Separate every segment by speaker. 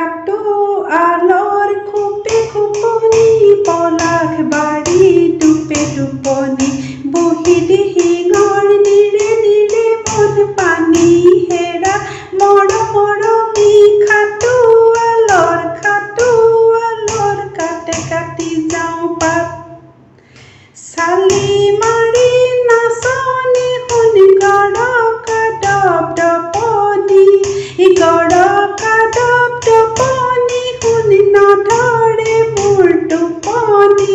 Speaker 1: কাটো আলৰ খোপে খোপনি পলাশ বাৰী টোপে টোপনি বহিলি শিঙৰ নিৰে নিৰে মন পানী হেৰা মৰমী খাটো আলৰ কাটে কাটি যাওঁ পাত চালি মাৰি নাচনি শুনি গৰকা দপ দপনি গৰকা দপ দপনি শুনি নধৰে মোৰ টোপনি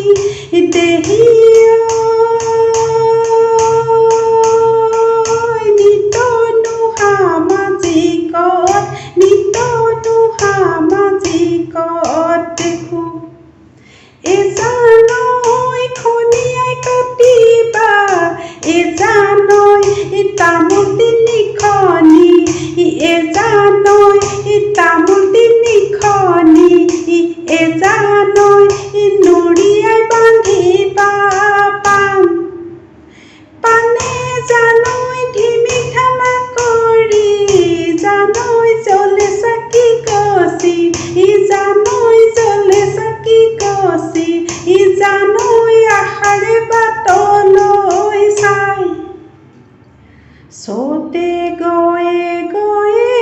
Speaker 1: দেহি নিতনো সামাজিকত দেখো এজানৈ খনিয়াই কাটিবা এজানৈ তামোল তিনিখনি এজানৈ তামোল তিনিখনি এজানৈ নৰিয়াই বান্ধিবা পানে জানৈ ধিমি ধামা কৰি জানৈ জ্বলে চাকি গছি জানৈ জ্বলে চাকি গছি জানৈ আশাৰে বাটলৈ চাই চতে গয়ে গয়ে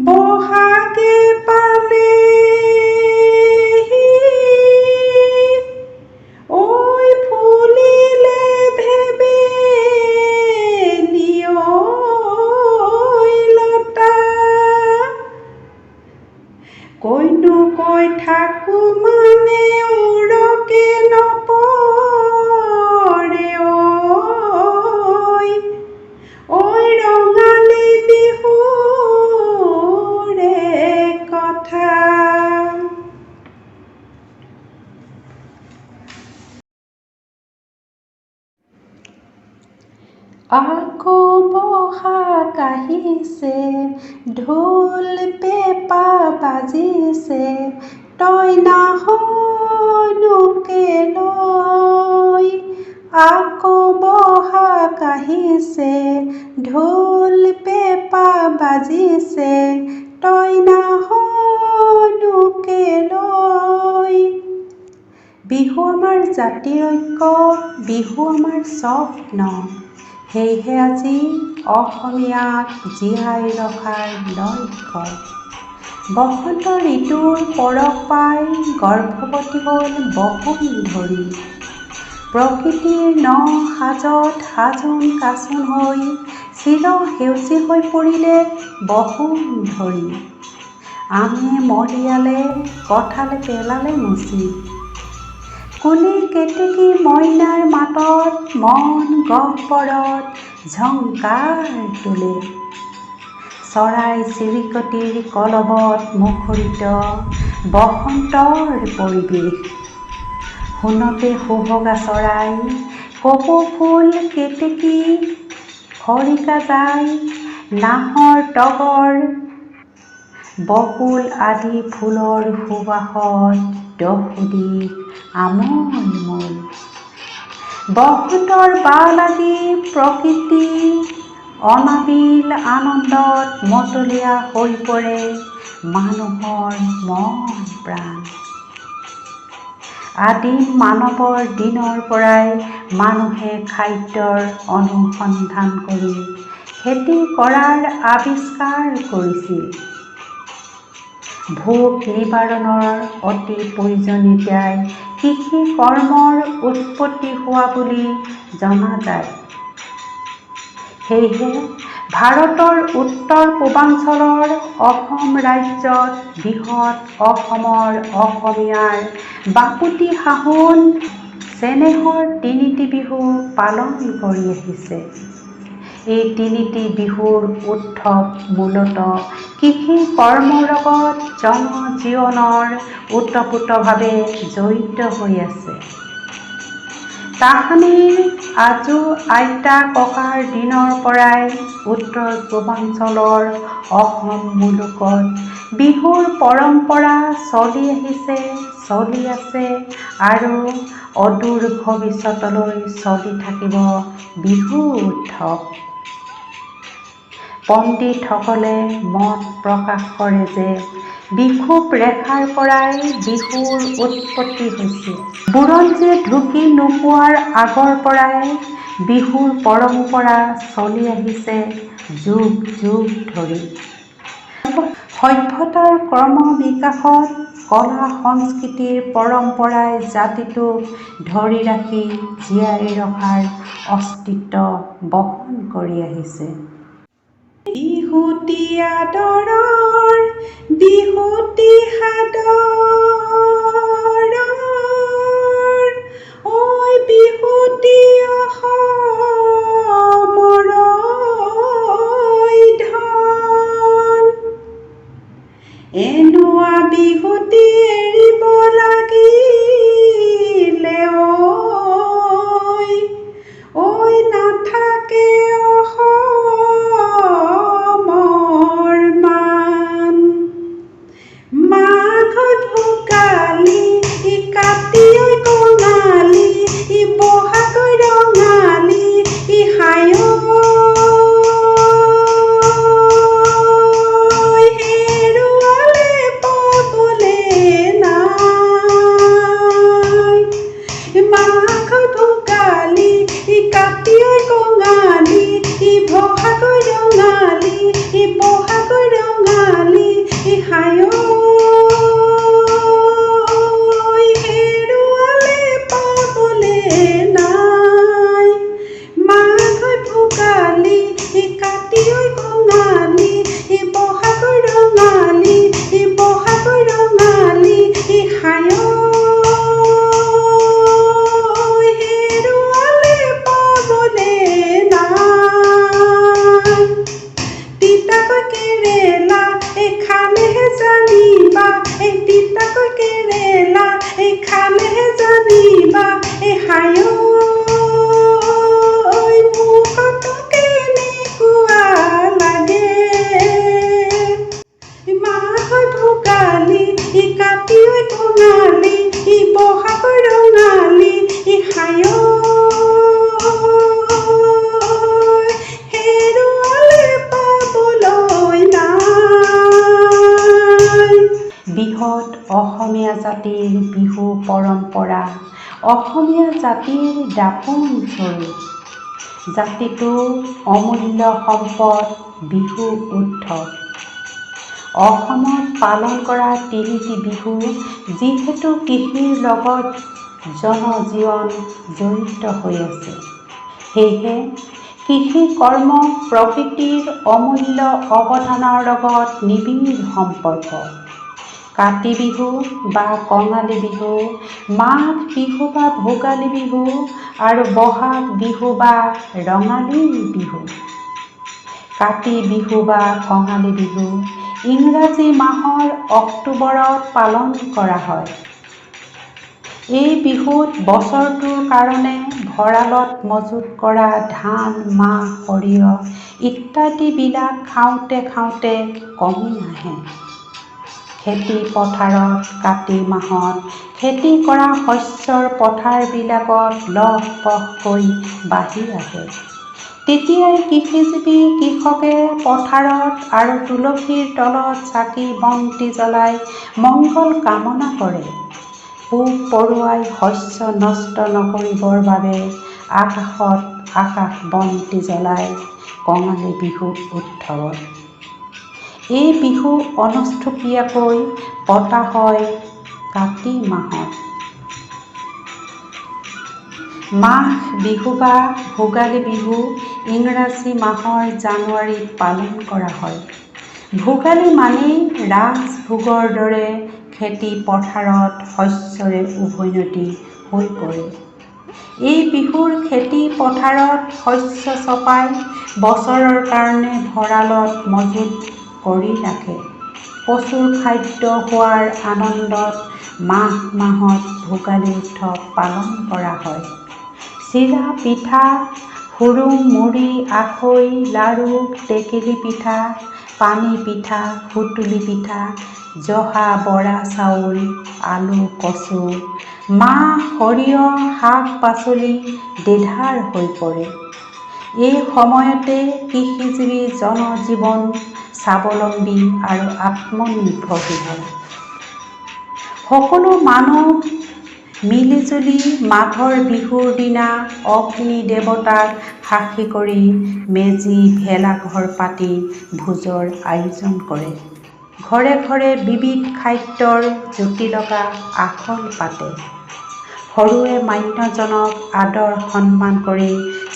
Speaker 1: বহাগে পালে ঐ ফুলিলে ভেবেলি ঐ লতা কৈনো কৈ থাকো মানে উৰকে নপৰে ঐ ৰঙালী বিহুৰে কথা আকৌ বহাগ আহিছে ঢোল পেঁপা বাজিছে তই নাহনো কেলৈ আকৌ বহাগ আহিছে ঢোল পেঁপা বাজিছে তই নাহনো কেলৈ বিহু আমাৰ জাতিৰ ঐক্য বিহু আমাৰ স্বপ্ন সেয়েহে আজি অসমীয়াক জীয়াই ৰখাৰ লক্ষ্য বসন্ত ঋতুৰ পৰশ পাই গৰ্ভৱতী হ'ল বসুন ধৰি প্ৰকৃতিৰ ন সাজত সাজোন কাচোন হৈ চিৰ সেউজী হৈ পৰিলে বসুন ধৰি আমে মৰিয়ালে কঁঠালে পেলালে মুচি কুলি কেতেকী মইনাৰ মাতত মন গহ্বৰত ঝংকাৰ তোলে চৰাই চিৰিকটিৰ কলবত মুখৰিত বসন্তৰ পৰিৱেশ শুনতে সুহগা চৰাই কপৌ ফুল কেতেকী খৰিকা যায় নাহৰ তগৰ বকুল আদি ফুলৰ সুবাসত দহদিশ আমোলমোল বসন্তৰ বাল আদি প্ৰকৃতি অনাবিল আনন্দত মতলীয়া হৈ পৰে মানুহৰ মন প্ৰাণ আদিম মানৱৰ দিনৰ পৰাই মানুহে খাদ্যৰ অনুসন্ধান কৰি খেতি কৰাৰ আৱিষ্কাৰ কৰিছিল ভোক নিবাৰণৰ অতি প্ৰয়োজনীয়তাই কৃষি কৰ্মৰ উৎপত্তি হোৱা বুলি জনা যায় সেয়েহে ভাৰতৰ উত্তৰ পূৰ্বাঞ্চলৰ অসম ৰাজ্যত বৃহৎ অসমৰ অসমীয়াৰ বাপুতি সাহোন চেনেহৰ তিনিটি বিহু পালন কৰি আহিছে এই তিনিটি বিহুৰ উৎসৱ মূলতঃ কৃষি কৰ্মৰ লগত জনজীৱনৰ ওতপ্ৰোতভাৱে জড়িত হৈ আছে তাহানিৰ আজো আইতা ককাৰ দিনৰ পৰাই উত্তৰ পূৰ্বাঞ্চলৰ অসম মুলুকত বিহুৰ পৰম্পৰা চলি আহিছে চলি আছে আৰু অদূৰ ভৱিষ্যতলৈ চলি থাকিব বিহু উৎসৱ পণ্ডিতসকলে মত প্ৰকাশ কৰে যে বিষুৱ ৰেখাৰ পৰাই বিহুৰ উৎপত্তি হৈছিল। বুৰঞ্জীয়ে ঢুকি নোপোৱাৰ আগৰ পৰাই বিহুৰ পৰম্পৰা চলি আহিছে যুগ যুগ ধৰি। সভ্যতাৰ ক্ৰমবিকাশত কলা সংস্কৃতিৰ পৰম্পৰাই জাতিটোক ধৰি ৰাখি জীয়াই ৰখাৰ অস্তিত্ব বহন কৰি আহিছে। বিহুতি আদৰৰ, বিহুতি সাদৰৰ, ঐ বিহুতি অসমৰ ধন। এনেকুৱা বিহুতি এৰিব লাগিলে ঐ নাথাকে অসমৰ মান। মাঘত ভোগালী, কাতি কঙালী, বহাগ ৰঙালী, হায় হেৰুৱালে পাবলে নাই। মাঘত ভোগালী, কাতি কঙালী, বহাগ ৰঙালী, বহাগ ৰঙালী, হায় হেৰুৱালে পাবলে নাই। মাঘত ভোগালী, কাতি কঙালী, বহাগ ৰঙালী, বহাগ ৰঙালী, হায় হেৰুৱালে পাবলে নাই। তিতাকৈ কেৰেলা খালেহে জানিবা, তিতাকৈ কেৰেলা খালেহে জানিবা, হায় মুখত কেনেকুৱা লাগে। মাঘত ভোগালী, কাতি কঙালী, বহাগ ৰঙালী, হায় হেৰুৱালে পাবলৈ নাই। বৃহৎ অসমীয়া জাতিৰ বিহু পৰম্পৰা, অসমীয়া জাতিৰ দাপোন স্বৰূপ। জাতিটোৰ অমূল্য সম্পদ বিহু উৎসৱ। অসমত পালন কৰা তিনিটি বিহু যিহেতু কৃষিৰ লগত জনজীৱন জড়িত হৈ আছে, সেয়েহে কৃষি কৰ্ম প্ৰকৃতিৰ অমূল্য অৱদানৰ লগত নিবিড় সম্পৰ্ক। কাতি বিহু বা কঙালী বিহু, মাঘ বিহু বা ভোগালী বিহু আৰু বহাগ বিহু বা ৰঙালী বিহু। কাতি বিহু বা কঙালী বিহু ইংৰাজী মাহৰ অক্টোবৰত পালন কৰা হয়। এই বিহুত বছৰটোৰ কাৰণে ভঁৰালত মজুত কৰা ধান, মাহ, সৰিয়হ ইত্যাদিবিলাক খাওঁতে খাওঁতে কমি আহে। খেতি পথাৰত কাতি মাহত খেতি কৰা শস্যৰ পথাৰবিলাকত লহপহকৈ বাঢ়ি আহে। তেতিয়াই কৃষিজীৱী কৃষকে পথাৰত আৰু তুলসীৰ তলত চাকি বন্তি জ্বলাই মংগল কামনা কৰে। পোক পৰুৱাই শস্য নষ্ট নকৰিবৰ বাবে আকাশত আকাশ বন্তি জ্বলায় কঙালী বিহু উৎসৱত। এই বিহু অনুষ্টুপীয়াকৈ পতা হয় কাতি মাহত। মাঘ বিহু বা ভোগালী বিহু ইংৰাজী মাহৰ জানুৱাৰীত পালন কৰা হয়। ভোগালী মানেই ৰাজভোগৰ দৰে খেতি পথাৰত শস্যৰে উভৈনদী হৈ পৰে। এই বিহুৰ খেতি পথাৰত শস্য চপাই বছৰৰ কাৰণে ভঁৰালত মজুত কৰি ৰাখে। প্ৰচুৰ খাদ্য হোৱাৰ আনন্দত মাঘ মাহত ভোগালী উৎসৱ পালন কৰা হয়। চিৰা, পিঠা, হুৰুম, মুড়ি, আখৈ, লাড়ু, টেকেলি পিঠা, পানী পিঠা, সুতুলি পিঠা, জহা, বৰা চাউল, আলু, কচু, মাহ, সৰিয়হ, শাক-পাচলি দেধাৰ হৈ পৰে। এই সময়তে কৃষিজীৱী জনজীৱন স্বাৱলম্বী আৰু আত্মনিৰ্ভৰশীল হয়। সকলো মানুহ মিলিজুলি মাঘৰ বিহুৰ দিনা অগ্নি দেৱতাক সাক্ষী কৰি মেজি ভেলাঘৰ পাতি ভোজৰ আয়োজন কৰে। ঘৰে ঘৰে বিবিধ খাদ্যৰ জুতি লগা আখল পাতে। সৰুৱে মান্যজনক আদৰ সন্মান কৰি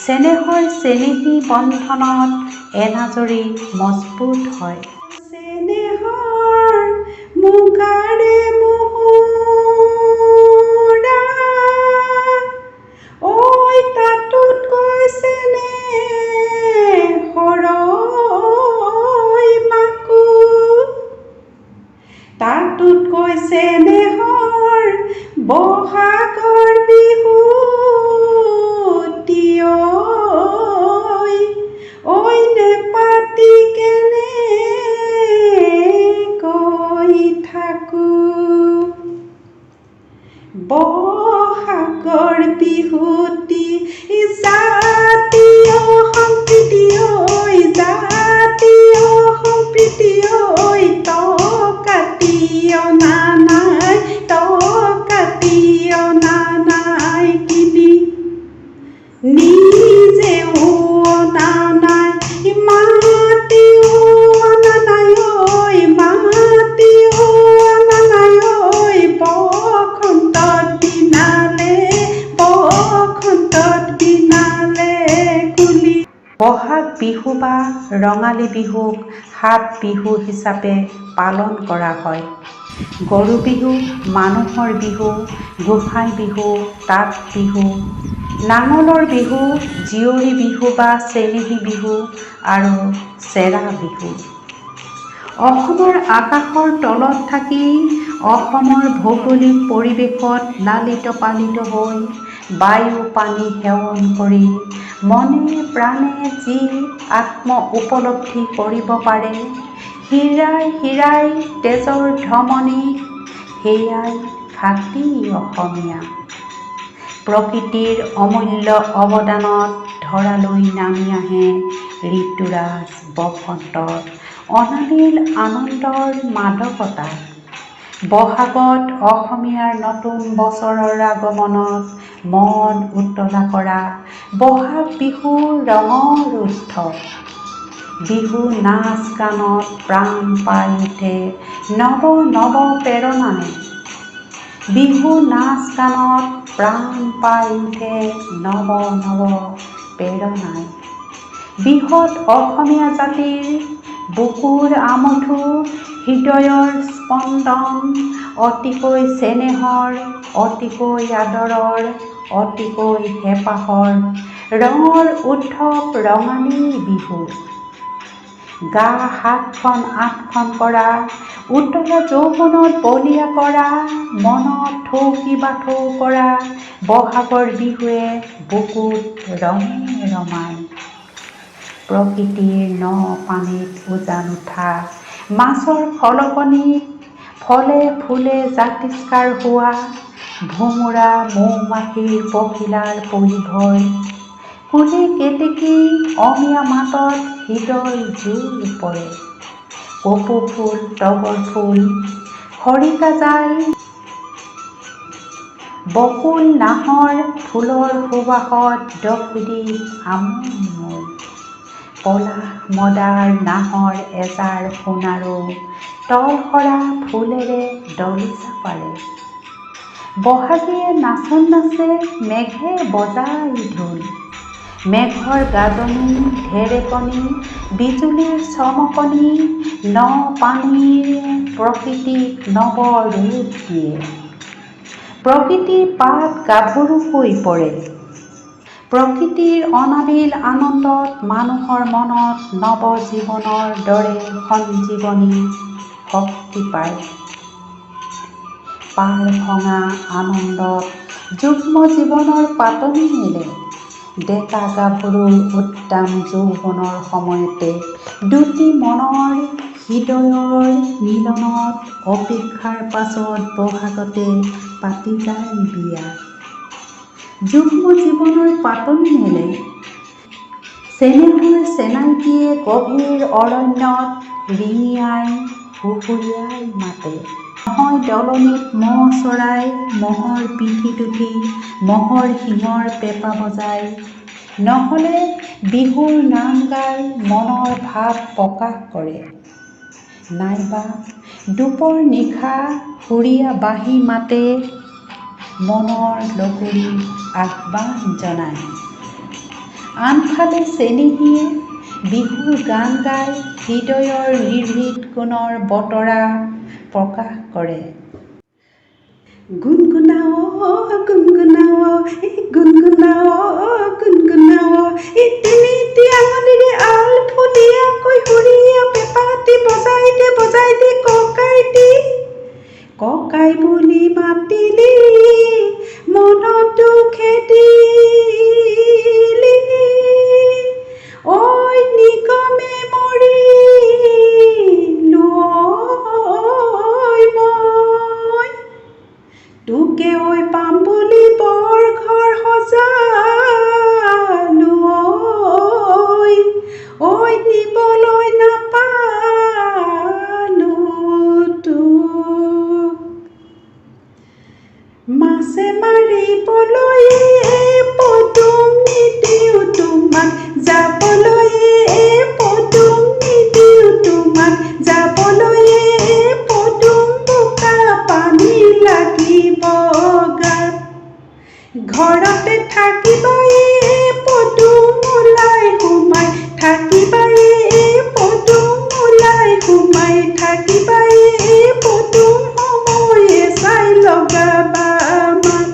Speaker 1: চেনেহৰ চেনেহী বন্ধনত এনাজৰী মজবুত হয়। চেনেহৰ মুগাৰে মোহৰা, ঐ তাতোতকৈ চেনেহৰ মাকো, তাতোতকৈ চেনেহৰ বহাগৰ বিহুটি, ঐ নেপাতি কেনেকৈ থাকো, বহাগৰ বিহুটি জাতীয় সম্প্ৰীতি, জাতীয় সম্প্ৰীতি, কাটি অনা নাই, কাটি অনা নাই কিনি, নিজেও অনা নাই, মাতিও অনা নাই, মাতিও অনা নাই, বসন্তত বিনালে, বসন্তত বিনালে কুলি। বহাগ বিহু বা ৰঙালী বিহুক সাত বিহু হিচাপে পালন কৰা হয়। গৰু বিহু, মানুহৰ বিহু, গোসাঁই বিহু, তাঁত বিহু, নাঙলৰ বিহু, জীয়ৰী বিহু বা চেনেহী বিহু আৰু চেৰা বিহু। অসমৰ আকাশৰ তলত থাকি অসমৰ ভৌগোলিক পৰিৱেশত লালিত পালিত হৈ বায়ু পানী সেৱন কৰি মনে প্ৰাণে যি আত্ম উপলব্ধি কৰিব পাৰে, হীৰাই হীৰাই তেজৰ ধমনী, সেয়াই খাটি অসমীয়া। প্ৰকৃতিৰ অমূল্য অৱদানত ধৰালৈ নামি আহে ঋতুৰাজ বসন্তৰ অনাবিল আনন্দৰ মাদকতা। বহাগত অসমীয়াৰ নতুন বছৰৰ আগমনত মন উতলা কৰা বহাগ বিহু ৰঙৰ উৎসৱ। বিহু নাচ গানত প্ৰাণ পাই উঠে নৱ নৱ প্ৰেৰণাই। বিহু নাচ গানত প্ৰাণ পাই উঠে নৱ নৱ প্ৰেৰণাই। বিহুত অসমীয়া জাতিৰ বুকুৰ আমঠু, হৃদয়ৰ স্পন্দন, অতিকৈ চেনেহৰ, অতিকৈ আদৰৰ, অতিকৈ হেঁপাহৰ ৰঙৰ উৎসৱ ৰঙালী বিহু। গা সাতখন আঠখন কৰা, উতলা যৌৱনত বলিয়া কৰা, মনত থৌকি বাথৌ কৰা বহাগৰ বিহুৱে বুকুত ৰমে ৰমায়। প্ৰকৃতিৰ ন পানীত উজান উঠা মাছৰ খলকনিত ফলে ফুলে জাতিষ্কাৰ হোৱা ভোমোৰা মৌ-মাখিৰ পখিলাৰ পৰিভয়। কুলি কেতেকী অমিয়া মাতত হৃদয় জুৰ পৰে। কপৌ ফুল, তগৰ ফুল, খৰিকা যায়, বকুল নাহৰ ফুলৰ সুবাসত দহিৰী আমোল মোৰ। পলাশ মদাৰ নাহৰ এজাৰ সোণাৰো, তলসৰা ফুলেৰে দলিচা পাৰে। বহাগীয়ে নাচোন নাচে, মেঘে বজাই ঢোল। মেঘৰ গাজনি, ঢেৰেকনি, বিজুলীৰ চমকনি ন পানীৰে প্ৰকৃতিক নৱ ৰূপ দিয়ে। প্ৰকৃতিৰ পাত গাভৰু হৈ পৰে। প্ৰকৃতিৰ অনাবিল আনন্দত মানুহৰ মনত নৱ জীৱনৰ দৰে সঞ্জীৱনী শক্তি পায়। পাৰ ভঙা আনন্দত যুগ্ম জীৱনৰ পাতনি মেলে। ডেকা গাভৰুৰ উদ্দাম যৌৱনৰ সময়তে দুটি মনৰ হৃদয়ৰ মিলনত অপেক্ষাৰ পাছত বহাগতে পাতি যায় বিয়া। যুগ্ম জীৱনৰ পাতনি মেলে। চেনেহৰ চেনাইটিয়ে গভীৰ অৰণ্যত ৰিঙিয়াই সুসুৰিয়াই মাতে। মহই দলনিত মহ চৰাই, মহৰ পিঠিত উঠি মহৰ শিঙৰ পেঁপা বজাই, নহ'লে বিহুৰ নাম গাই মনৰ ভাৱ প্ৰকাশ কৰে, নাইবা দুপৰ নিশা সুৰীয়া বাঁহী মাতে মনৰ লগৰী আহ্বান জনায়। আনফালে চেনেহীয়ে বিহুৰ গান গাই হৃদয়ৰ ৰিৰিত গুণৰ বতৰা প্ৰকাশ কৰে। গুণগুণাও গুণগুণাও গুণগুণাও তিনিটি আঙুলিৰে আল ফুলীয়াকৈ সুৰীয়া পেঁপাটি বজাই দে ককাই বুলি মাতিলি মনতো খেদিলি, ঐ নিগমে মৰিলো মই, তোকে ঐ পাম বুলি বৰ ঘৰ সজালো, ঐ নিবলৈ নাপালো তোক। মাছে মাৰিবলৈ পদুম নিদিওঁ তোমাক যাবলৈ, পদুম নিদিওঁ তোমাক যাবলৈ, পদুম বোকা পানী লাগিব গাত, ঘৰতে থাকিবা পদুম ওলাই সোমাই থাকিবা, পদুম ওলাই সোমাই থাকিবা, পদুম সময়ে চাই লগাবা মাত।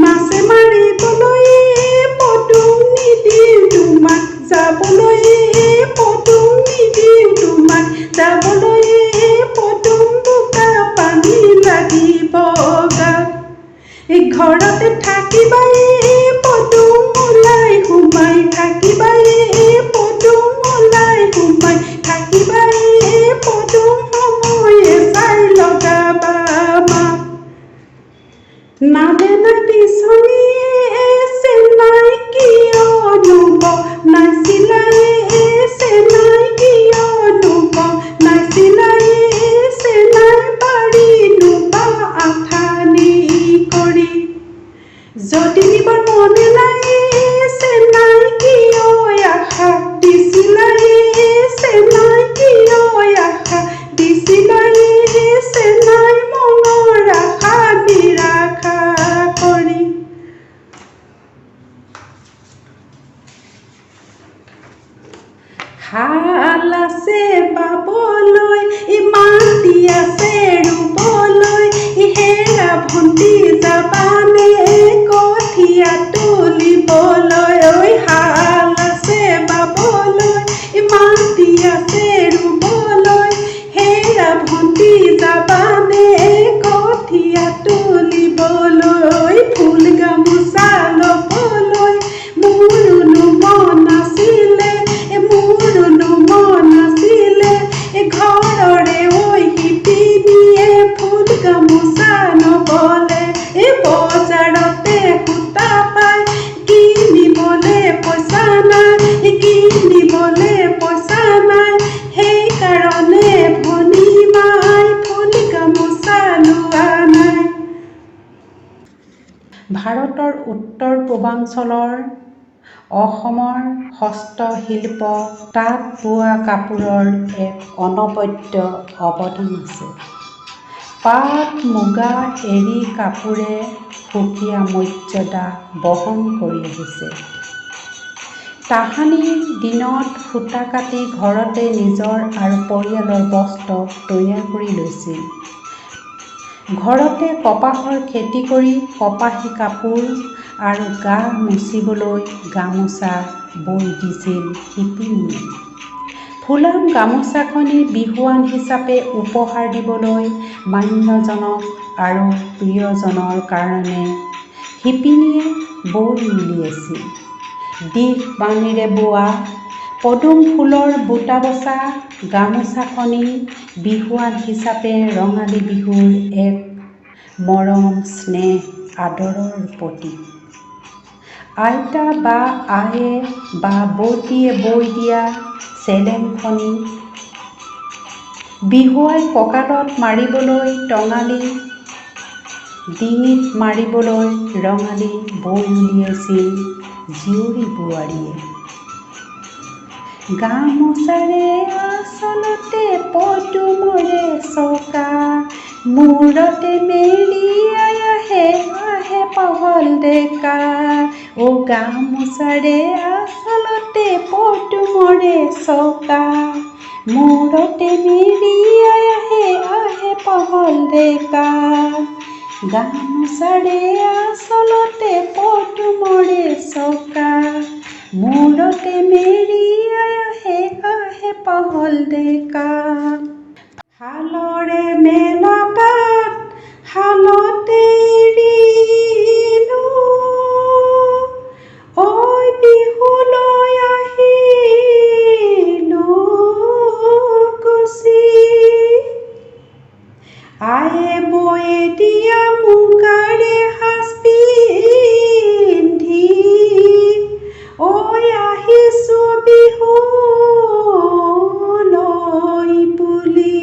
Speaker 1: মাছে মাৰিবলৈ পদুম নিদিওঁ তোমাক যাবলৈ, পদুম নিদিওঁ তোমাক যাবলৈ, পদুম বোকা পানী লাগিব গাত, ঘৰতে থাকিবা পদুম ওলাই সোমাই থাকিবা, পদুম ওলাই সোমাই থাকিবা, পদুম সময়ে চাই লগাবা মাত। নাদেনা বিচনীয়ে চেনাই কিয়নো বনাইছিলা, চেনাই কিয়নো বনাইছিলা, চেনাই পাৰিনো বা আঠানি কৰি, যদি নিবৰ মনে নাই চেনাই কিয় আশা দিছিলা, চেনাই কিয় আশা দিছিলা, চেনাই মনৰ আশা নিৰাশা কৰি। হাল আছে বাবলৈ মাটি আছে ৰুবলৈ, হেৰা ভণ্টি যাবানে কঠীয়া তুলিবলৈ, হাল আছে বাবলৈ মাটি আছে ৰুবলৈ, হেৰা ভণ্টি যাবানে কঠীয়া তুলিবলৈ, ফুল গামোচা ল'বলৈ মোৰোনো মন আছিলে, মোৰোনো মন আছিলে, ঘৰৰে শিপিনীয়ে ফুল গামোচা নবলে, বজাৰতে সূতা পাই কিনিবলে পইচা নাই, কিনিবলে পইচা নাই, সেইকাৰণে ভনী মাই ফুল গামোচা লোৱা নাই। ভাৰতৰ উত্তৰ পূৰ্বাঞ্চলৰ অসমৰ হস্তশিল্প তাঁত বোৱা কাপোৰৰ এক অনবদ্য অৱদান আছে। পাট মুগা এৰী কাপোৰে সুকীয়া মৰ্যাদা বহন কৰি আহিছে। তাহানিৰ দিনত সূতা কাটি ঘৰতে নিজৰ আৰু পৰিয়ালৰ বস্ত্ৰ তৈয়াৰ কৰি লৈছিল। ঘৰতে কপাহৰ খেতি কৰি কপাহী কাপোৰ আৰু গা মুচিবলৈ গামোচা বৈ দিছিল শিপিনীয়ে। ফুলাম গামোচাখনি বিহুৱান হিচাপে উপহাৰ দিবলৈ মান্যজনক আৰু প্ৰিয়জনৰ কাৰণে শিপিনীয়ে বৈ উলিয়াইছিল। দিশ বাণীৰে বোৱা পদুম ফুলৰ বুটা বচা গামোচাখনি বিহুৱান হিচাপে ৰঙালী বিহুৰ এক মৰম স্নেহ আদৰৰ প্ৰতীক। আইতা বা আয়ে বা বৌতীয়ে বৈ দিয়া চেলেংখনি বিহুৱাই কঁকালত মাৰিবলৈ টঙালি, ডিঙিত মাৰিবলৈ ৰঙালী বৈ উলিয়াইছিল জীয়ৰী বোৱাৰীয়ে। গামোচাৰে আচলতে পদুমৰে চকা, মূৰতে মেৰিয়াই আহে আহে পাহল ডেকা। অ গামোচাৰে আচলতে পদুমৰে চকা, মূৰতে মেৰিয়াই আহে আহে পাহল ডেকা। গামোচাৰে আচলতে পদুমৰে চকা, মূৰতে মেৰিয়াই আহে আহে পাহল ডেকা। শালৰে মেলা পাত শালতে এৰিলো, ঐ বিহুলৈ আহিলো গুচি। আয়ে বয়ে দিয়া মুগাৰে সাজ পিন্ধি, ঐ আহিছো বিহুলৈ বুলি।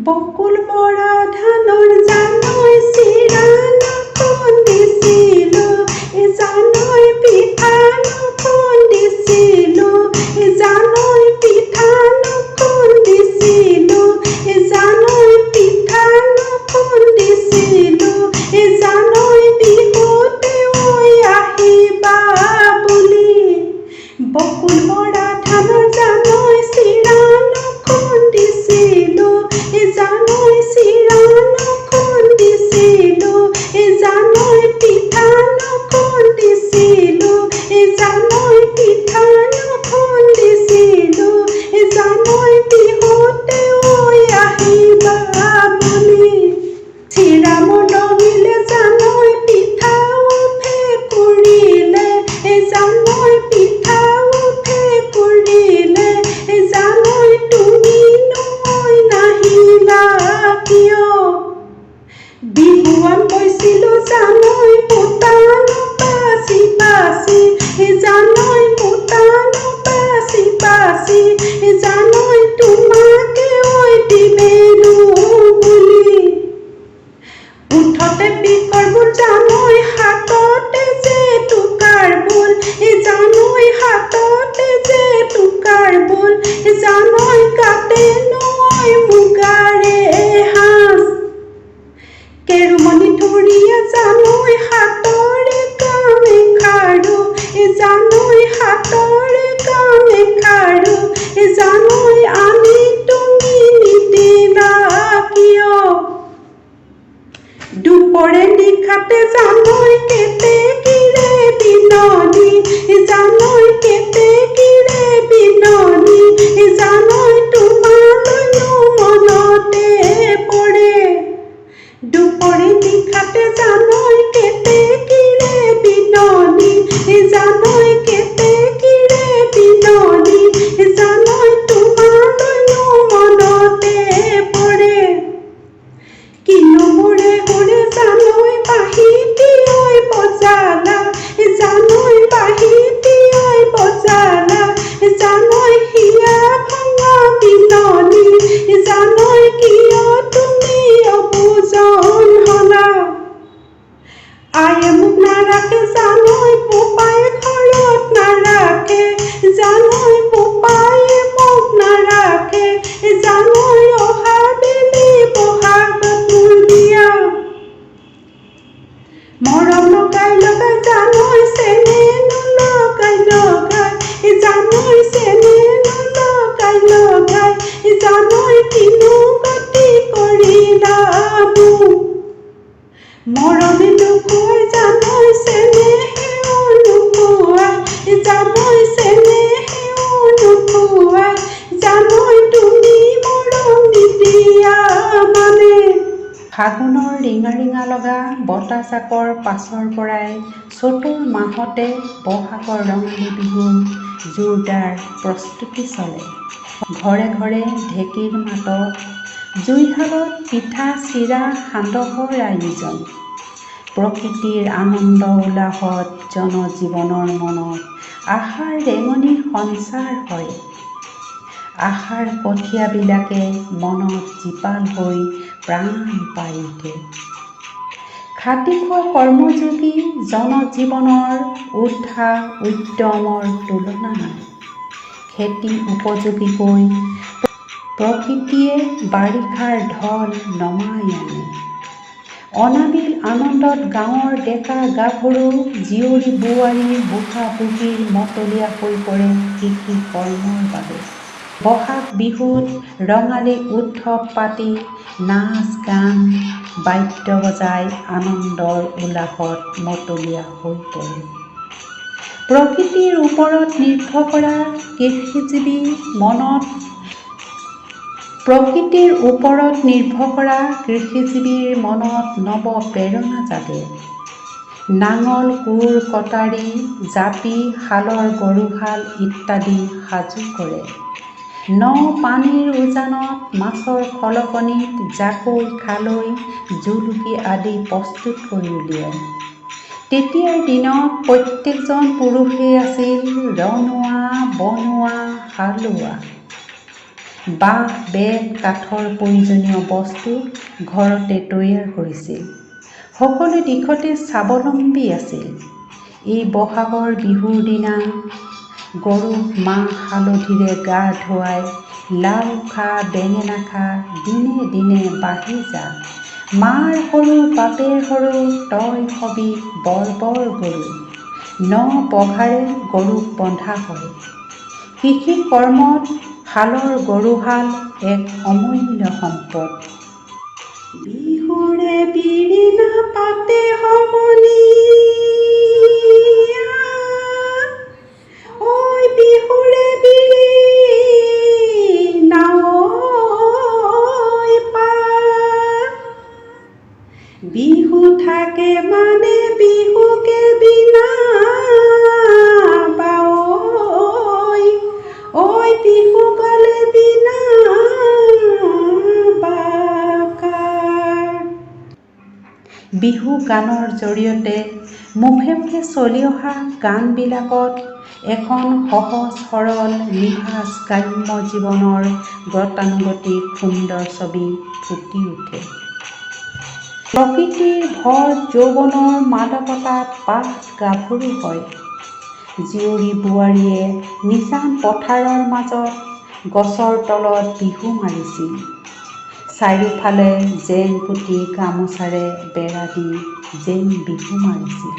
Speaker 1: বকুল বৰা ধানৰ জানৈ চিৰা খুন্দিছিলো, জানৈ পিঠা খুন্দিছিলো, জানৈ পিঠা খুন্দিছিলো, জানৈ পিঠা খুন্দিছিলো, জানৈ বিহুতে ঐ আহিবা বুলি। বকুল বৰা ধানৰ জানৈ চিৰা খুন্দিছিলো, জানৈ চিৰা খুন্দিছিলো, জানৈ পিঠা খুন্দিছিলো, জানৈ পিঠা খুন্দিছিলো, জানৈ বিহুতে ঐ আহিবা বুলি। চিৰা মদঙিলে জানৈ পিঠা ভেকুৰিলে, জানৈ পিঠা ভেকুৰিলে, জানৈ তুমি নৈ নাহিলা কিয়। বিহুৱান বৈছিলো জানৈ বুটান বাচি বাচি, জানৈ বুটান বাচি বাচি, জানৈ তোমাকে ঐ দিমেনো বুলি। উঠতে বিকৰ বোল জানৈ হাততে যে টুকাৰ বোল, জানৈ হাততে যে টুকাৰ বোল, জানৈ গাতে নৈ মুগাৰে সাজ। কেৰুমণি ধৰিয়া জানৈ হাতৰে কামেখাৰু, জানৈ হাতৰে কামেখাৰু, জানৈ আনি তুমি নিদিলা কিয়। দুপৰে নিশাতে জানৈ কেতেকীৰে বিননি, জানৈ কেতেকীৰে বিননি, জানৈ তোমালৈনো মনতে পৰে। দুপৰে নিশাতে জানৈ কেতেকীৰে বিননি, জানৈ কেতেকীৰে বিননি, জানৈ তোমালৈনো মনতে পৰে। কিনো মোৰে হোৰে জানৈ বাঁহীটি ঐ বজালা, জানৈ বাঁহীটি ঐ বজালা, জানৈ হিয়া ভঙা বিননি, জানৈ কিয় তুমি অবুজন হলা। আয়ে মোক নাৰাখে জানৈ বোপায়ে ঘৰত নাৰাখে, জানৈ বোপায়ে মোক নাৰাখে, জানৈ অহা বেলি বহাগত মোৰ বিয়া। মৰম লগাই লগাই জানৈ চেনে নলগাই লগাই, জানৈ চেনে নলগাই লগাই, জানৈ কিনো গতি কৰিলা মোক। মৰমে নোখোৱাই জানৈ চেনেহেও নোখোৱাই, জানৈ চেনেহেও নোখোৱাই, জানৈ তুমি মৰম নিদিয়া মানে। ফাগুনৰ ৰিঙা ৰিঙা লগা বতাহজাকৰ পাছৰ পৰাই চ'তৰ মাহতে বহাগৰ ৰঙালী বিহুৰ জোৰদাৰ প্ৰস্তুতি চলে। ঘৰে ঘৰে ঢেঁকীৰ মাতত, জুইশালত পিঠা চিৰা সান্দহৰ আয়োজন। প্ৰকৃতিৰ আনন্দ উল্লাসত জনজীৱনৰ মনত আশাৰ ৰেঙনি সঞ্চাৰ হয়। আশাৰ কঠীয়াবিলাকে মনত জীপাল হৈ প্ৰাণ পাই উঠে। খাটি খোৱা কৰ্মযোগী জনজীৱনৰ উৎসাহ উদ্যমৰ তুলনা নাই। খেতি উপযোগীকৈ প্ৰকৃতিয়ে বাৰিষাৰ ঢল নমাই আনে। অনাবিল আনন্দত গাঁৱৰ ডেকা গাভৰু জীয়ৰী বোৱাৰী বুঢ়া বুঢ়ীৰ মতলীয়া হৈ পৰে কৃষি কৰ্মৰ বাবে। বহাগ বিহুত ৰঙালী উৎসৱ পাতি নাচ গান বাদ্য বজাই আনন্দৰ উল্লাসত মতলীয়া হৈ পৰে। প্ৰকৃতিৰ ওপৰত নিৰ্ভৰ কৰা কৃষিজীৱীৰ মনত নৱ প্ৰেৰণা জাগে। নাঙল কোৰ কটাৰী জাপি হালৰ গৰুহাল ইত্যাদি সাজু কৰে। ন পানীৰ উজানত মাছৰ খলকনিত জাকৈ খালৈ জুলুকি আদি প্ৰস্তুত কৰি উলিয়ায়। তেতিয়াৰ দিনত প্ৰত্যেকজন পুৰুষেই আছিল ৰনোৱা বনোৱা হালোৱা। বাঁহ বেত কাঠৰ প্ৰয়োজনীয় বস্তু ঘৰতে তৈয়াৰ কৰিছিল। সকলো দিশতে স্বাৱলম্বী আছিল। এই বহাগৰ বিহুৰ দিনা গৰুক মাহ হালধিৰে গা ধুৱাই লাও খা বেঙেনা খা দিনে দিনে বাঢ়ি যা, মাৰ সৰু বাপেৰ সৰু তই হবি বৰ বৰ গৰু, ন পঘাৰে গৰুক বন্ধা হয়। কৃষি কৰ্মত হালৰ গৰুহাল এক অমূল্য সম্পদ। বিহুৰে বিৰিণা পাতে সমনী, ঐ বিহুৰে বিৰিণা ঐ পা, বিহু থাকে মানে বিহুকে বিনা বা ঐ বিহু গলে বিনা বিহু গানৰ জৰিয়তে মুখে মুখে চলি অহা গানবিলাকত এখন সহজ সৰল নিভাঁজ গ্ৰাম্য জীৱনৰ গতানুগতিক সুন্দৰ ছবি ফুটি উঠে। প্ৰকৃতিৰ ভৰ যৌৱনৰ মাদকতাত পাঠ গাভৰু হয়। জীয়ৰী বোৱাৰীয়ে নিজান পথাৰৰ মাজত গছৰ তলত বিহু মাৰিছিল। চাৰিওফালে জেং পুতি গামোচাৰে বেৰা দি জেং বিহু মাৰিছিল।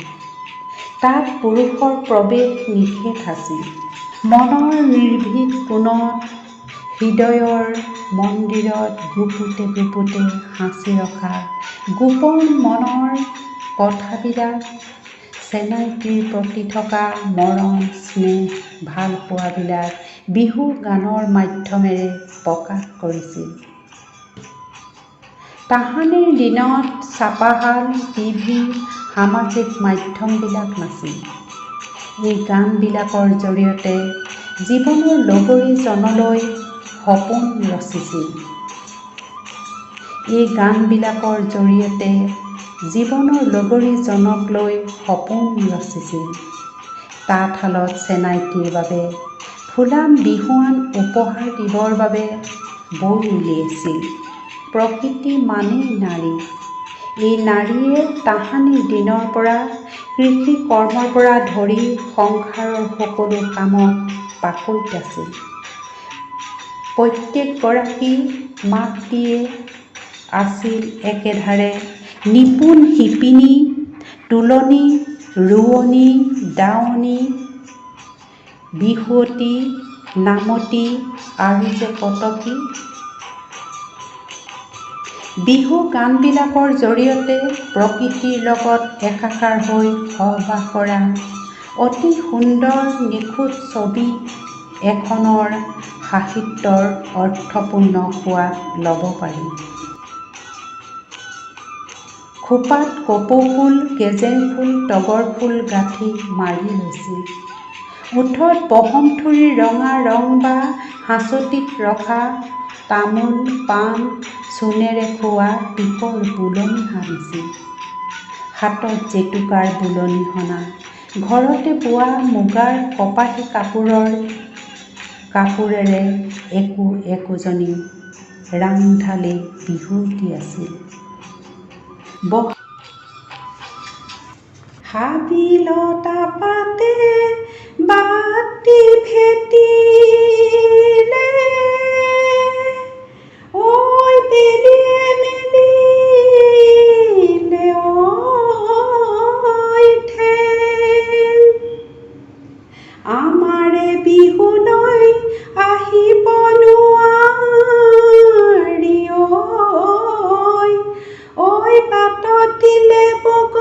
Speaker 1: তাত পুৰুষৰ প্ৰৱেশ নিষেধ আছিল। মনৰ নিৰ্ভীক কোণত হৃদয়ৰ মন্দিৰত গুপুতে গুপুতে সাঁচি ৰখা গোপন মনৰ কথাবিলাক, চেনাইটিৰ প্ৰতি থকা মৰম স্নেহ ভাল পোৱাবিলাক বিহু গানৰ মাধ্যমেৰে প্ৰকাশ কৰিছিল। তাহানিৰ দিনত ছাপাশাল, টিভি, সামাজিক মাধ্যমবিলাক নাছিল। এই গানবিলাকৰ জৰিয়তে জীৱনৰ লগৰীজনলৈ সপোন ৰচিছিল। এই গানবিলাকৰ জৰিয়তে জীৱনৰ লগৰীজনক লৈ সপোন ৰচিছিল। তাঁতশালত চেনাইটিৰ বাবে ফুলাম বিহুৱান উপহাৰ দিবৰ বাবে বৈ উলিয়াইছিল। প্ৰকৃতি মানেই নাৰী। এই নাৰীয়ে তাহানিৰ দিনৰ পৰা কৃষি কৰ্মৰ পৰা ধৰি সংসাৰৰ সকলো কামত পাকৈত আছিল। প্ৰত্যেকগৰাকী মাতৃয়ে আছিল একেধাৰে নিপুণ শিপিনী, তোলনী, ৰোৱনী, দাৱনী, বিহুৱতী, নামতী আৰু যে কত কি। বিহু গানবিলাকৰ জৰিয়তে প্ৰকৃতিৰ লগত একাকাৰ হৈ সহবাস কৰা অতি সুন্দৰ নিখুঁত ছবি এখনৰ সাহিত্যৰ অৰ্থপূৰ্ণ সোৱাদ ল'ব পাৰি। খোপাত কপৌ ফুল, গেজেং ফুল, তগৰ ফুল গাঁঠি মাৰি লৈছিল। ওঠত বহমথুৰিৰ ৰঙা ৰং বা হাঁচতিত ৰখা তামোল পাণ চূণেৰে খোৱা টিপৰ বুলনি সানিছিল। হাতত জেতুকাৰ বুলনি সনা, ঘৰতে বোৱা মুগাৰ কপাহী কাপোৰৰ কাপোৰেৰে একোজনী ৰাং ঢালি বিহুৱতী আছিল। হাবিলতা পাতে বাতি ভেটিলে, ঐ বেলিয়ে মেলিলে ঐ ঠেং, আমাৰে বিহুলৈ আহিব নোৱাৰি ঐ বাটত দিলে বগৰীৰ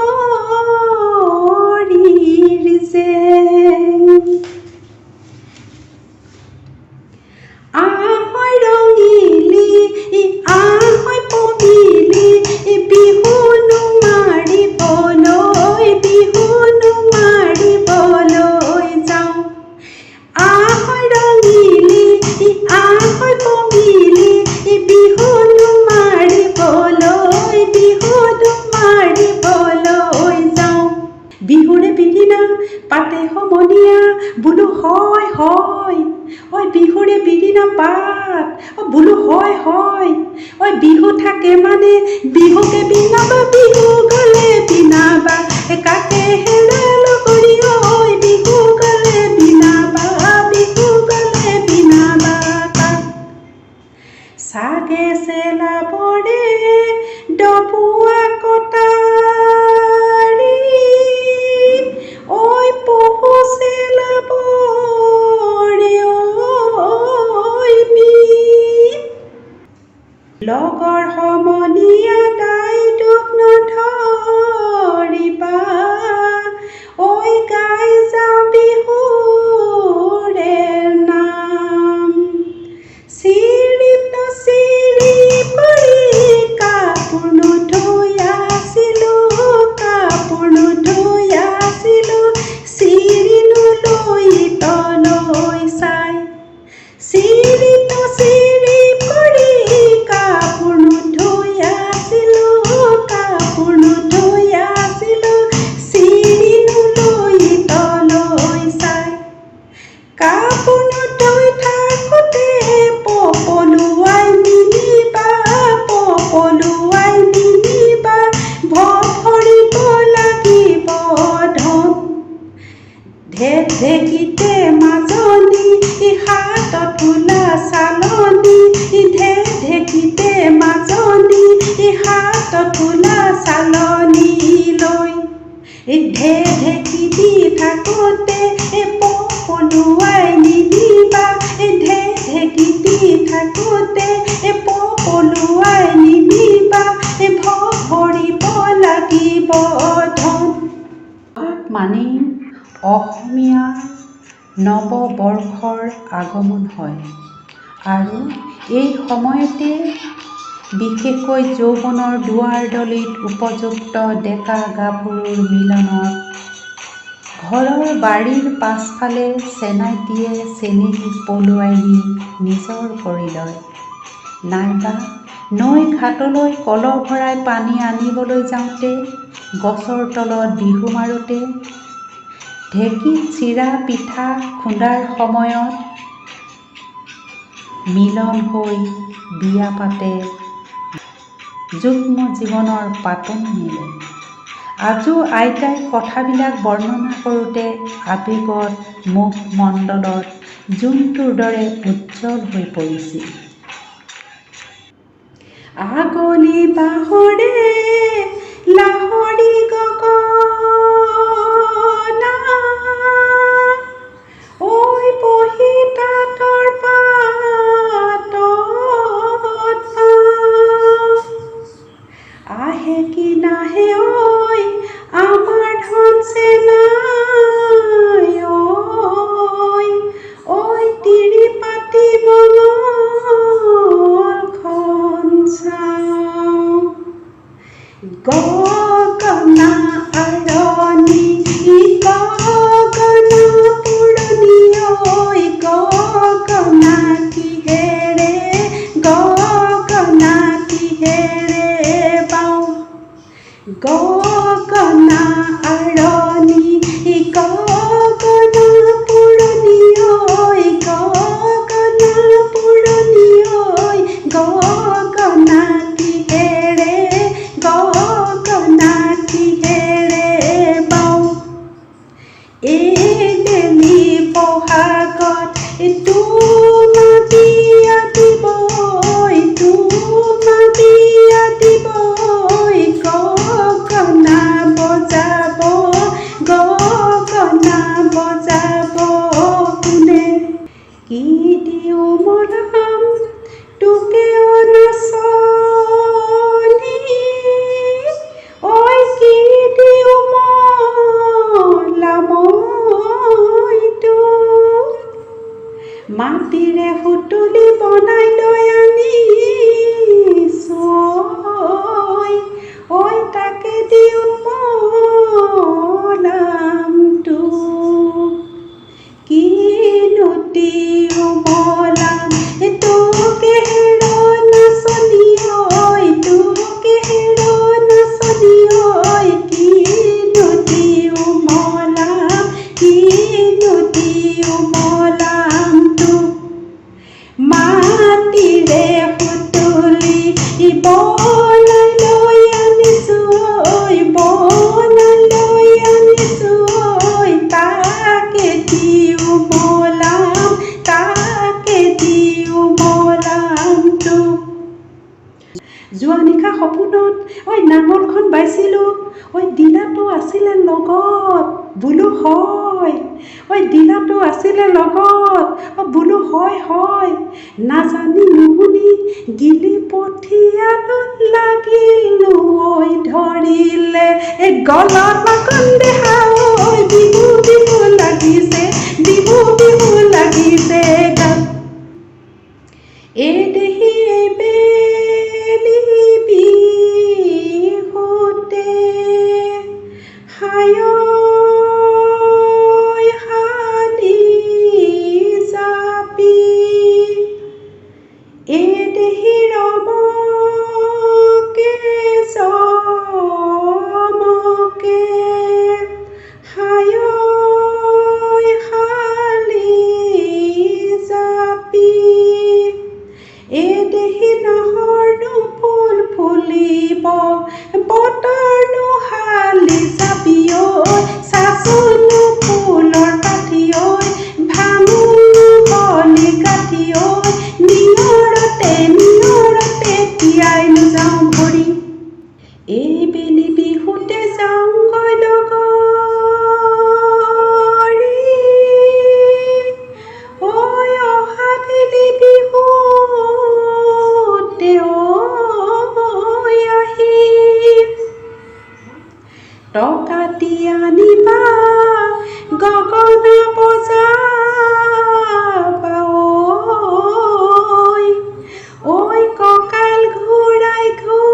Speaker 1: জেং। আহৈ ৰঙিলি আহৈ পমিলি বিহুনো মাৰিবলৈ, বিহুনো মাৰিবলৈ যাওঁ। আহৈ ৰঙিলি আহৈ পমিলি বিহুনো মাৰিবলৈ, বিহুনো মাৰিবলৈ যাওঁ। বিহুৰে বিৰিণা পাতে সমনীয়া বোলো হয় হয়, ঐ বিহুৰে বিৰিণা পাত বোলো হয় হয়, ঐ বিহু থাকে মানে বিহুকে বিনাবা, বিহু গলে বিনাবা কাকে হেৰাল কৰি ঐ বিহু গলে বিনাবা, বিহু গলে বিনাবা কাক। চাগে চেলাবৰে ডবুৱা কটাৰী, ঐ পহু চেলাবৰে ঐ মীন। লগৰ সমনীয়া গাই দুখ নধৰিবা, ঐ গাই যাওঁ বিহুৰে নাম। চিৰিপ নচিৰি পৰি কাপোৰ নধুই আছিলোঁ, কাপোৰ নধুই আছিলোঁ, চিৰি নলৈ তলৈ চাই। চিৰি নচিৰি পৰি কাপোৰ নধুই আছিলোঁ, কাপোৰ নধুই আছিলোঁ, চিৰি নলৈ তলৈ চাই। কাপোৰ নধুই থাকোঁতে পপলুৱাই নিনিবা, পপলুৱাই নিনিবা, ভৰিব লাগিব ধন। ঢেকঢেকীতে মাজনী হাতত তোলা চালনী, ঢেকঢেকীতে মাজনী হাতত তোলা চালনী লৈ, ঢেকঢেকী দি থাকোঁতে পপলুৱাই নিনিবা, ঢেকঢেকী দি থাকোঁতে পপলুৱাই নিনিবা, ভৰিব লাগিব ধন। মানে অসমীয়া নৱবৰ্ষৰ আগমন হয় আৰু এই সময়তে বিশেষকৈ যৌৱনৰ দুৱাৰদলিত উপযুক্ত ডেকা গাভৰুৰ মিলনত ঘৰৰ বাৰীৰ পাছফালে চেনাইটিয়ে চেনেহী পলুৱাই নি নিজৰ কৰি লয়, নাইবা নৈ ঘাটলৈ কলহ ভৰাই পানী আনিবলৈ যাওঁতে, গছৰ তলত বিহু মাৰোঁতে, ঢেঁকীত চিৰা পিঠা খুন্দাৰ সময়ত মিলন হৈ বিয়া পাতে, যুগ্ম জীৱনৰ পাতনি মেলে। আজিও আইতাই কথাবিলাক বৰ্ণনা কৰোঁতে আৱেগত মুখমণ্ডলত জোনটোৰ দৰে উজ্জ্বল হৈ পৰিছিল। আগলি বাঁহৰে লাহৰি গগনা, ঐ বহি তাঁতৰ পাতত আহে কি নাহে ঐ আমাৰ ধন চেনাই, ঐ তিৰি পাতি মঙলখন চাওঁ। গগনা আৰণি গগনা পুৰণি, ঐ গগনা কিহেৰে, গগনা কিহেৰে বাওঁ। গগনা আৰণি গগনা পুৰণি, ঐ গগনা বাগানত নাঙলখন বাইছিলোঁ, দিলাটো আছিলে লগত, বোলো হয়, দিলাটো আছিলে লগত, বোলো হয়, নাজানি নুশুনি গিলি পঠিয়ালো, লাগিলো ধৰিলে গলত মাকন দেহা, বিহু বিহু লাগিছে, বিহু বিহু লাগিছে গাত। দেহি বেলি বিহুতে হায় হালি জাপি, দেহি ৰমকে জমকে হায় হালি জাপি, দেহি নাহৰনো ফুল ফুলিব, বতৰনো হালি জাপি, চাচোনো ফুলৰ কাঠি, ভাঙোনো হলি কাঠি, নিয়ৰতে তিয়াইনো যাওঁ ভৰি, বেলি বিহুতে যাওঁগৈ লগৰী, অহা বেলি বিহুতে আহি, টকা দি আনিবা গগনা বজাবা, কঁকাল ঘূৰাই ঘূৰাই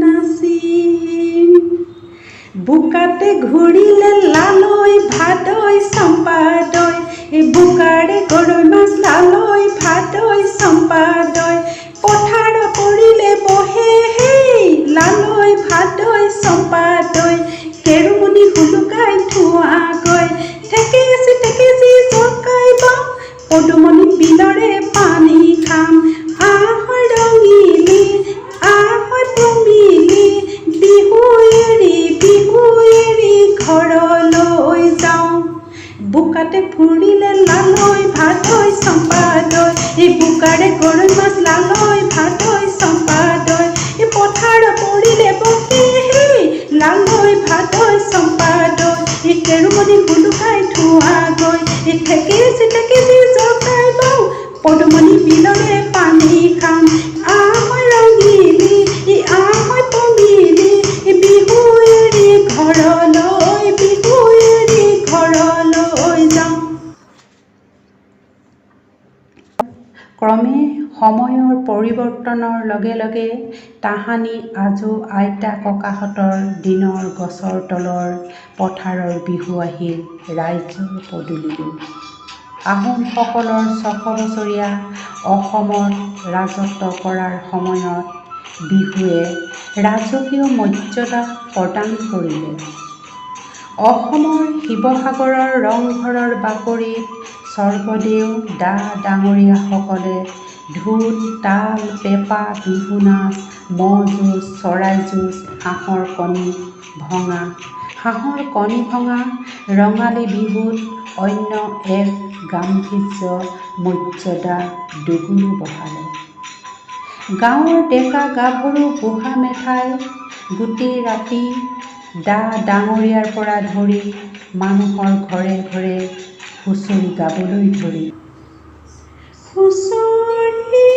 Speaker 1: নাচিম, বোকাতে ঘূৰিলে লালৈ ভাদৈ চম্পাদৈ, বোকাৰে গৰৈ মাছ লালৈ ভাদৈ চম্পাদৈ, পথাৰ পৰিলে বহে হেই লালৈ ভাদৈ চম্পাদৈ, কেৰুমণি হুলুকাই ধোঁৱাকৈ, ঠেকেচি জকাই বাওঁ, পদুমণি বিলৰে পানী খাম, ৰঙিলি পমিলি, বিহু এৰি ঘৰলৈ যাওঁ, বোকাতে ফুৰিলে লালৈ ভাদৈ চম্পাদৈ, বোকাৰে গৰৈ মাছ লালৈ ভাদৈ চম্পাদৈ, পথাৰ পৰিলে বহে হেই লালৈ ভাদৈ চম্পাদৈ, কেৰুমণি হুলুকাই ধোঁৱাকৈ, ঠেকেচি জকাই বাওঁ, পদুমণি বিলৰে পানী খাম, ৰঙিলি পমিলি, বিহু এৰি ঘৰলৈ যাওঁ। ক্ৰমে সময়ৰ পৰিৱৰ্তনৰ লগে লগে তাহানি আজো আইতা ককাহঁতৰ দিনৰ গছৰ তলৰ পথাৰৰ বিহু আহিল ৰাইজৰ পদূলিলৈ। আহোমসকলৰ ৬০০ বছৰীয়া অসমত ৰাজত্ব কৰাৰ সময়ত বিহুৱে ৰাজকীয় মৰ্যাদা প্ৰদান কৰিলে। অসমৰ শিৱসাগৰৰ ৰংঘৰৰ বাকৰিত স্বৰ্গদেউ ডা-ডাঙৰীয়াসকলে ঢোল, তাল, পেঁপা, বিহু নাচ, ম'হ যুঁজ, চৰাই যুঁজ, হাঁহৰ কণী ভঙা ৰঙালী বিহুত অন্য এক গাম্ভীৰ্য মৰ্যাদা দুগুণ বঢ়ালে। গাঁৱৰ ডেকা গাভৰু বুঢ়া মেঠাই গোটেই ৰাতি ডা-ডাঙৰীয়াৰ পৰা ধৰি মানুহৰ ঘৰে ঘৰে হুঁচৰি গাবলৈ ধৰিলে। হুঁচৰি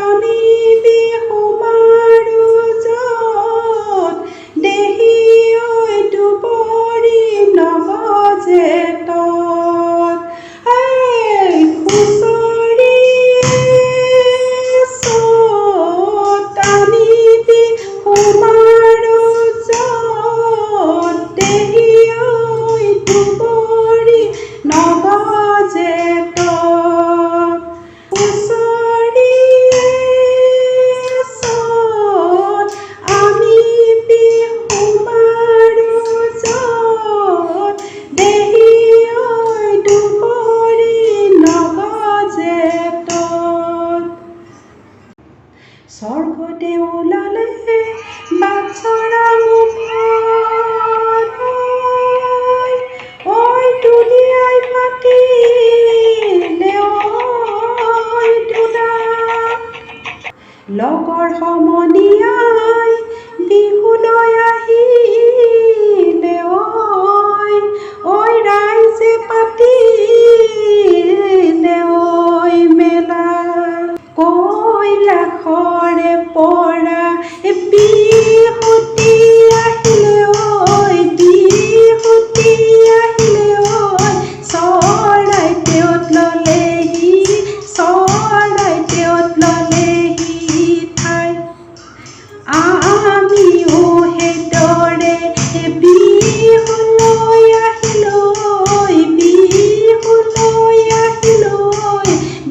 Speaker 1: আমি বিহু মাৰো য'ত, দেহি দুবৰি নবজে তত, হুঁচৰি আমি বিহু মাৰো য'ত, দেহি দুবৰি নবজে তত। লগৰ সমনীয়াই বিহুলৈ আহিলে ঐ ৰাইজে পাতিলে মেলা কৈলাশৰে পৰা বিহুতি আহিলে বিহুতি আহিলে চৰাইদেউত ল'লেহি চৰাইদেউত ল'লেহি ঠাই আমিও সেইদৰে বিহুলৈ আহিলো বিহুলৈ আহিলো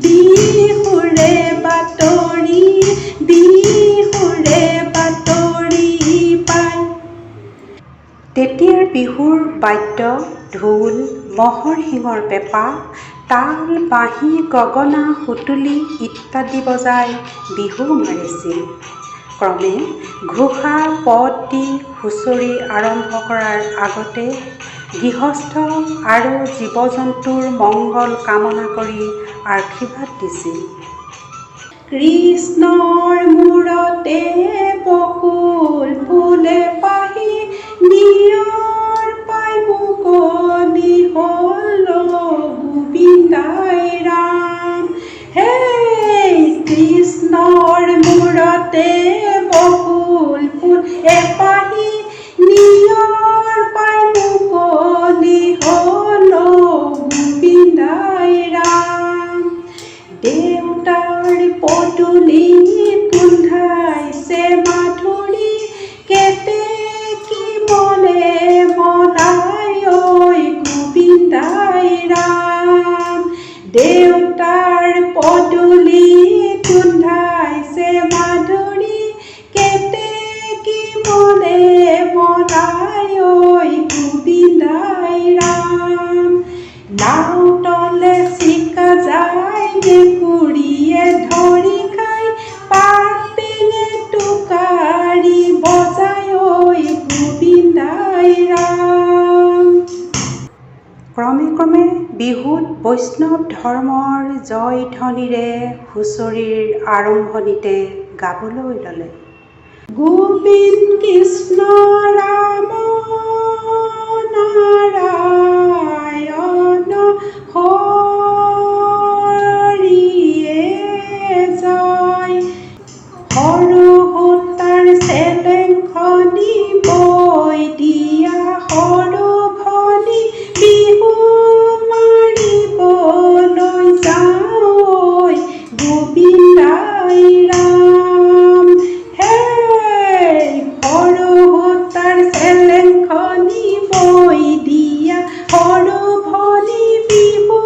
Speaker 1: বিহুৰে বাতৰি পাই। তেতিয়াৰ বিহুৰ বাদ্য ঢোল ম'হৰ শিঙৰ পেঁপা তাল বাঁহী গগনা সুতুলি ইত্যাদি বজাই বিহু মাৰিছিল। ক্ৰমে ঘোষা পদ দি হুঁচৰি আৰম্ভ কৰাৰ আগতে গৃহস্থ আৰু জীৱ জন্তুৰ মংগল কামনা কৰি আশীৰ্বাদ দিছিল। কৃষ্ণৰ মূৰতে বকুল ফুলে পাহি নিয়ৰ পাই মুকলি হ'ল গোবিন্দাই ৰাম হে কৃষ্ণৰ মূৰতে বকুল ফুল এপাহি নিয়ৰ পাই মুকলি হ'ল গোবিন্দাই ৰাম দেউতাৰ পদূলি গোন্ধাইছে মাধুৰী কেতেকী মনে মনাই গোবিন্দাই ৰাম দেউতাৰ পদূলি গোন্ধাইছে মাধুৰী কেতেকী মনে মনাই গোবিন্দাই ৰাম নাও তলে চিকা যায় মেকুৰীয়ে ধৰি খাই পাত পিনে টোকাৰি বজাই গোবিন্দাই ৰাম। ক্ৰমে ক্ৰমে বিহুত বৈষ্ণৱ ধৰ্মৰ জয় ধ্বনিৰে হুঁচৰিৰ আৰম্ভণিতে গাবলৈ ল'লে। গোবিন্দ কৃষ্ণ ৰাম নাৰায়ণ হৰিয়ে জয় সৰু সূতাৰ চেলেংখনি বৈ দিয়া সৰু ভনী বিহু মাৰিবলৈ যাওঁ গোবিন্দাই ৰাম হে সৰু সূতাৰ চেলেংখনি বৈ দিয়া সৰু ভনী বিহু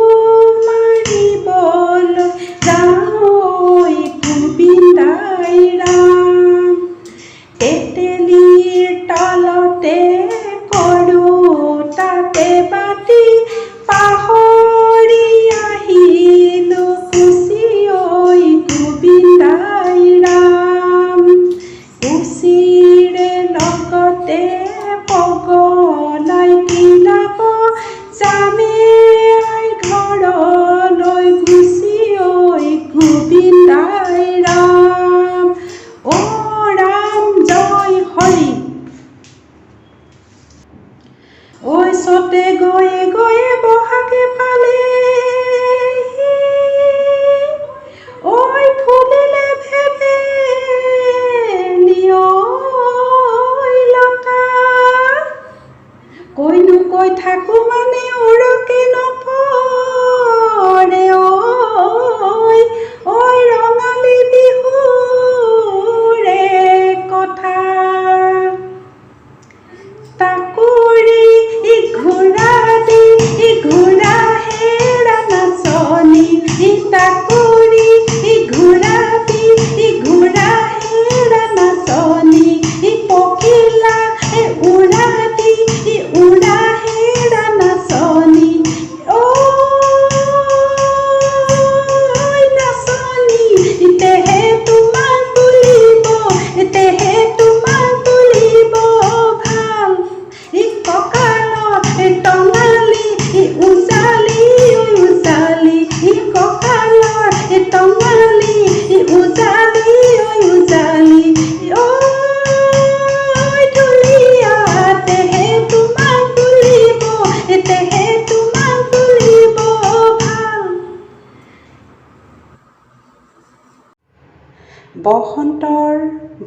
Speaker 2: বসন্তৰ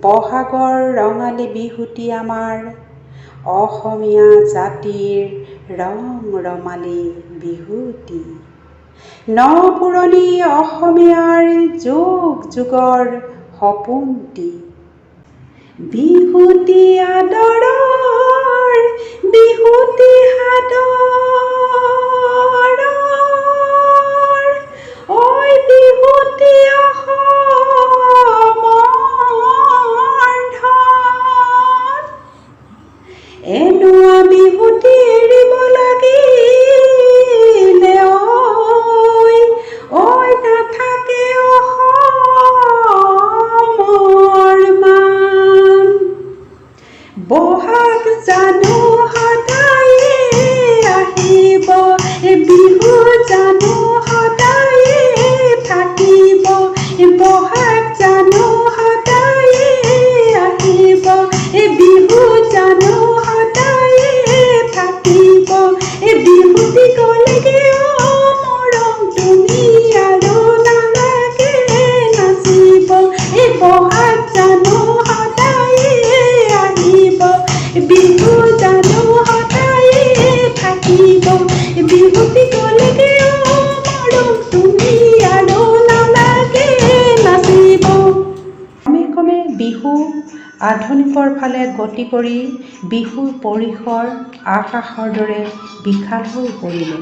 Speaker 2: বহাগৰ ৰঙালী বিহুটি আমাৰ অসমীয়া জাতিৰ ৰং ৰমালী বিহুটি। নপুৰণি অসমীয়াৰ যুগ যুগৰ সপোনটি। বিহুটি আদৰৰ বিহুটি সাদৰৰ, ঐ বিহুটি অসমৰ ধন। এনোৱা বিহুটি এৰিব লাগিলে ঐ নাথাকে অসমৰ মান। বহাগ জানো সদায়ে আহিব, বিহু জানো সদায়ে থাকিব। বহাগ জানো সদায়ে আহিব, বিহু জানো সদায়ে থাকিব। বিহুটি গ'লেগে মৰম তুমি আৰু নালাগে নাচিব। বহাগ জানো সদায়ে আহিব, বিহু জানো সদায়ে থাকিব। বিহুটি গ'লেগে মৰম তুমি আৰু নালাগে নাচিব। ক্ৰমে ক্ৰমে বিহু আধুনিকৰ ফালে গতি কৰি বিহুৰ পৰিসৰ আকাশৰ দৰে বিশাল হৈ পৰিলে।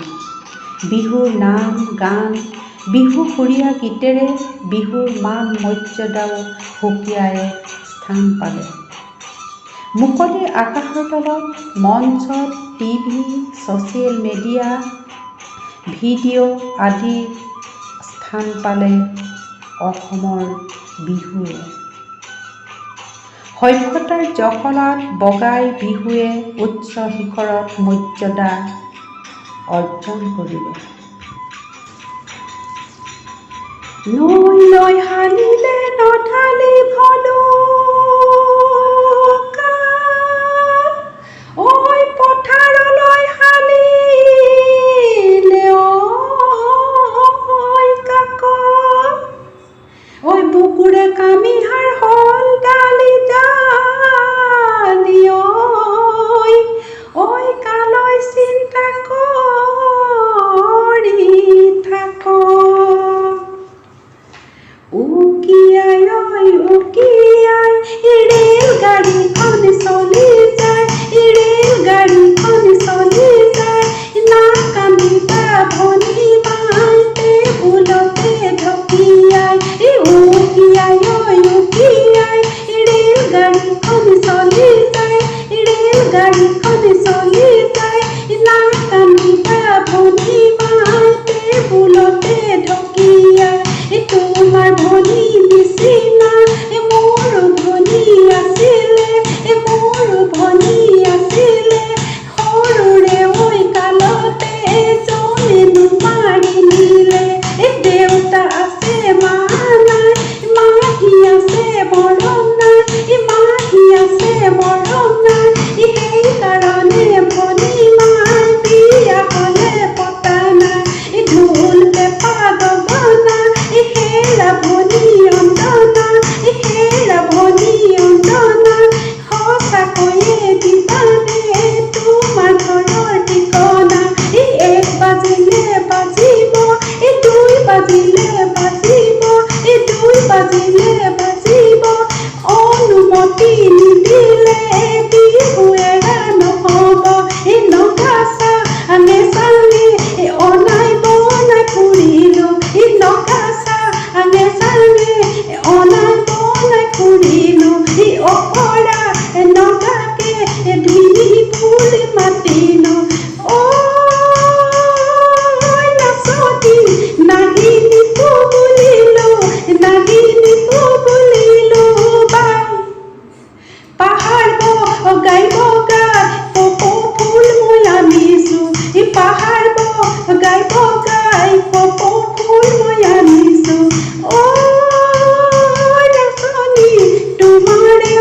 Speaker 2: বিহুৰ নাম গান, বিহু সুৰীয়া গীতেৰে বিহুৰ মান মৰ্যাদাও সুকীয়া এক স্থান পালে। মুকলি আকাশৰ তলত, মঞ্চত, টিভি, ছ'চিয়েল মিডিয়া, ভিডিঅ' আদি স্থান পালে অসমৰ বিহুৱে। সভ্যতাৰ জখলাত বগাই বিহুৱে উচ্চ শিখৰত মৰ্যাদা অৰ্জন কৰিলে। নৈ লৈ হালিলে নঢালি ভলুকা, ঐ পথাৰলৈ হালিলে কাক। ঐ বুকুৰে কামিহাৰ হ'ল ডালি ডালি, ঐ কালৈ চিন্তা কৰি থাক। উকিয়াই উকিয়াই ৰেলগাড়ীখন চলি যায়, ৰেলগাড়ীখন চলি যায়। নাকান্দিবা ভনী মাই টেবুলতে ঢকিয়াই। উকিয়াই উকিয়াই ৰেলগাড়ীখন চলি যায়, ৰেলগাড়ীখন চলি যায়। নাকান্দিবা ভনী মাই টেবুলতে ঢকিয়াই। তোমাৰ ভনী নিচিনা মোৰ ভনী আছিলে, মোৰ ভনী আছিলে। সৰুৰে ঐ কালতে জনেনো মাৰি নিলে। দেউতা আছে মা নাই, মাহী আছে মৰম নাই, মাহী আছে মৰম নাই। সেইকাৰণে ভনী মাই বিয়া হ'লে পতা নাই। ঢোল পেঁপা গগনা হেৰা ভনী অন্তনা, হেৰা ভনী অন্তনা। সঁচাকৈয়ে দিবানে তোমাৰ ঘৰৰ ঠিকনা? এক বাজিলে বাজিব, দুই বাজিলে বাজিব, দুই বাজিলে বাজিব। অনুমতি নিদিলে বিহু এৰা নহ'ব। নগাছা নেচালে অনাই বনাই ফুৰিলো, নগাছা নেচালে অনাই বনাই ফুৰিলো। অপৰা নগাকে ধিলি ফুল মাতিলো। নাচতি নাগিনী বুলিলো, নাগিনী বুলিলো। পাহাৰ বগাই বগাই কপৌ ফুল মই আনিছো, পাহাৰ বগাই বগাই কপৌ ফুল মই আনিছো। নাচনী তোমাৰে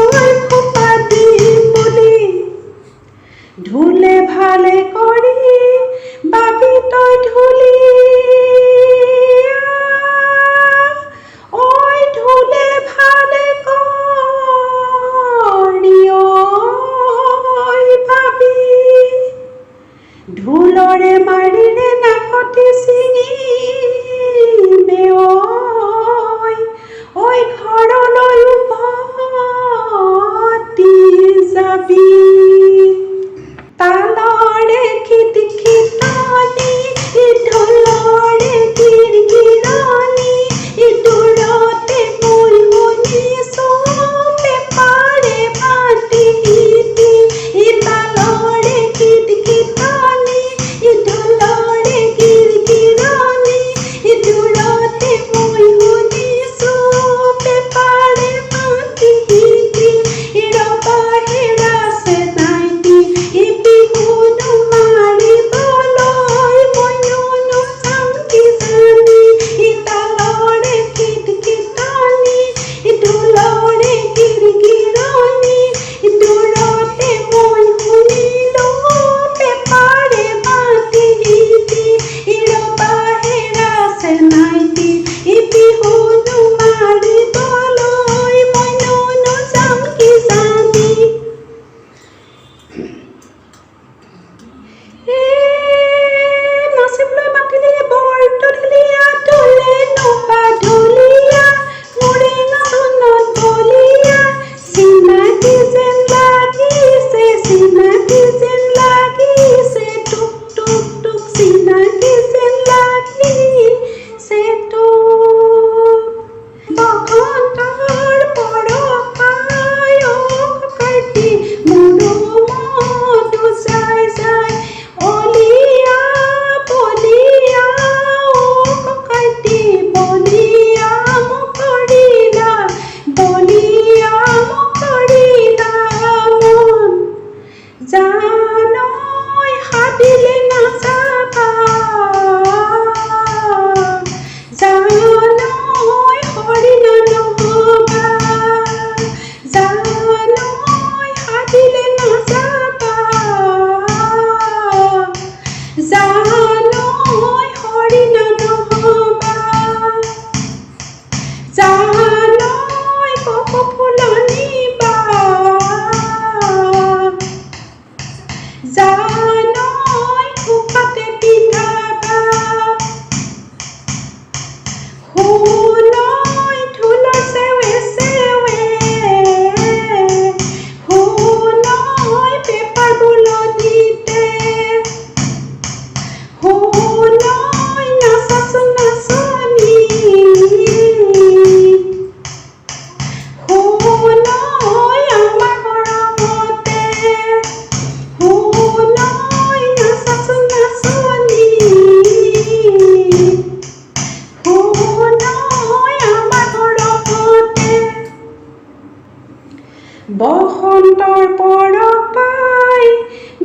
Speaker 2: বসন্তৰ পৰশ পাই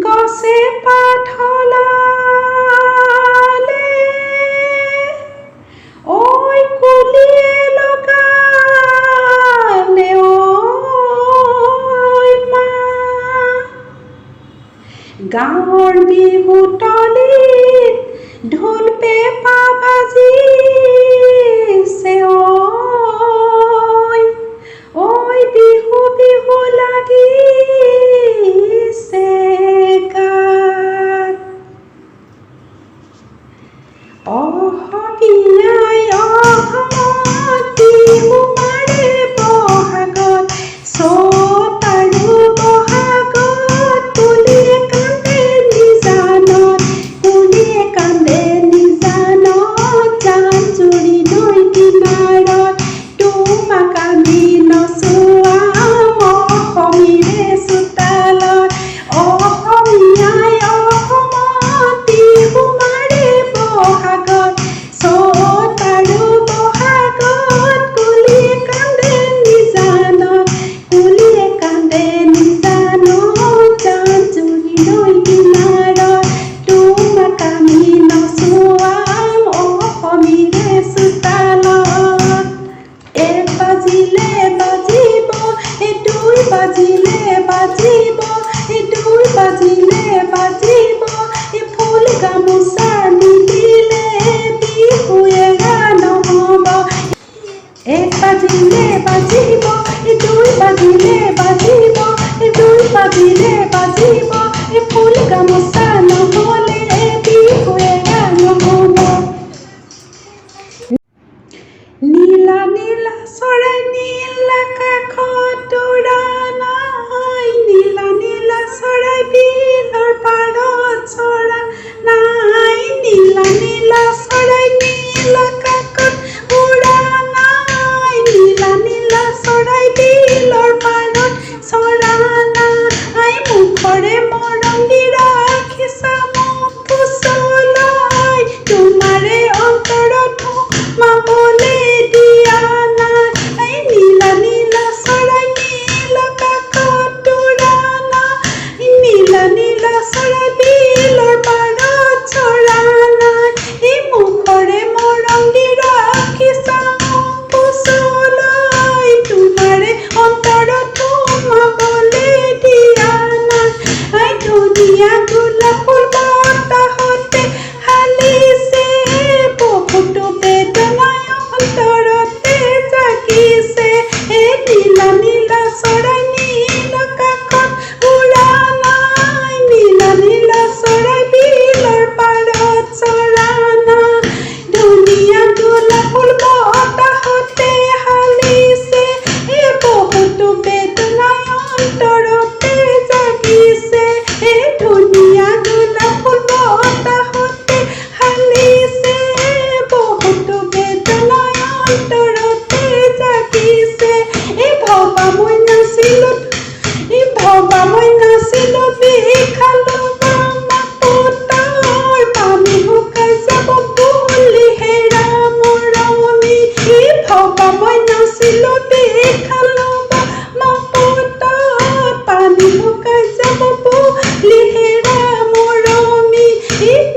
Speaker 2: গছে পাত সলালে, ঐ কুলিয়ে লগালে ঐ মা। গাঁৱৰ বিহুতলীত ঢোল পেঁপা বাজিছে, ঐ বিহু বিহু লাগিছে গাত। অসমীয়াই অসমত বিহু মাৰে বহাগত, চ'ত আৰু বহাগত কুলিয়ে কান্দে নিজানত, কুলিয়ে কান্দে নিজানত, জান-জুৰি নৈ কিনাৰত তোমাক আমি নচুৱাম অসমীৰে চোতালত। অসমীয়াই অসমত বিহু মাৰে বহাগত, চ'ত আৰু বহাগত কুলিয়ে কান্দে নিজানত, কুলিয়ে কান্দে নিজানত, জান-জুৰি নৈ কিনাৰত তোমাক আমি নচুৱাম অসমীৰে চোতালত। এক বাজিলে বাজিব, দুই বাজিলে বাজিব, দুই বাজিলে বাজিব, ফুল গামোচা নিদিলে বিহু এৰা নহ'ব। এক বাজিলে বাজিব, দুই বাজিলে বাজিব, দুই বাজিলে বাজিব, ফুল গামোচা নহ'লে বিহু এৰা নহ'ব। নীলা নীলা চৰাই নীল আকাশত উৰা নাই, নীলা নীলা চৰাই বিলৰ পাৰত চৰা নাই, নীলা নীলা চৰাই নীল আকাশত উৰা নাই, নীলা নীলা চৰাই বিলৰ পাৰত চৰা নাই, মুখৰে মৰম দি ৰাখিছা মোক কোচলৈ, তোমাৰে অন্তৰত সোমাবলে দিয়া নাই, নীলা নীলা চৰাই নীল আকাশত উৰা নাই, নীলা নীলা চৰাই বিলৰ পাৰত চৰা নাই, মুখৰে মৰম দি ৰাখিছা মোক কোচলৈ, তোমাৰে অন্তৰত সোমাবলে দিয়া নাই, ধুনীয়া গোলাপ ফুল বতাহতে হালিছে, বহুতো বেদনাই অন্তৰতে জাগিছে, নীলা নীলা চৰাই নীল আকাশত উৰা নাই, নীলা নীলা চৰাই বিলৰ পাৰত চৰা নাই, ধুনীয়া গোলাপ ফুল বতাহতে হালিছে, বহুতো বেদনাই অন্তৰতে জাগিছে, ধুনীয়া গোলাপ ফুল বতাহতে হালিছে, বহুতো বেদনাই অন্তৰতে জাগিছে, ভবা মই নাছিলো, ভবা মই নাছিলো বিখালো পুতৰ পানী শুকাই যাব বুলি হেৰা মৰমী, ভবা মই নাছিলো বিখালো পুতৰ পানী শুকাই যাব বুলি হেৰা মৰমী,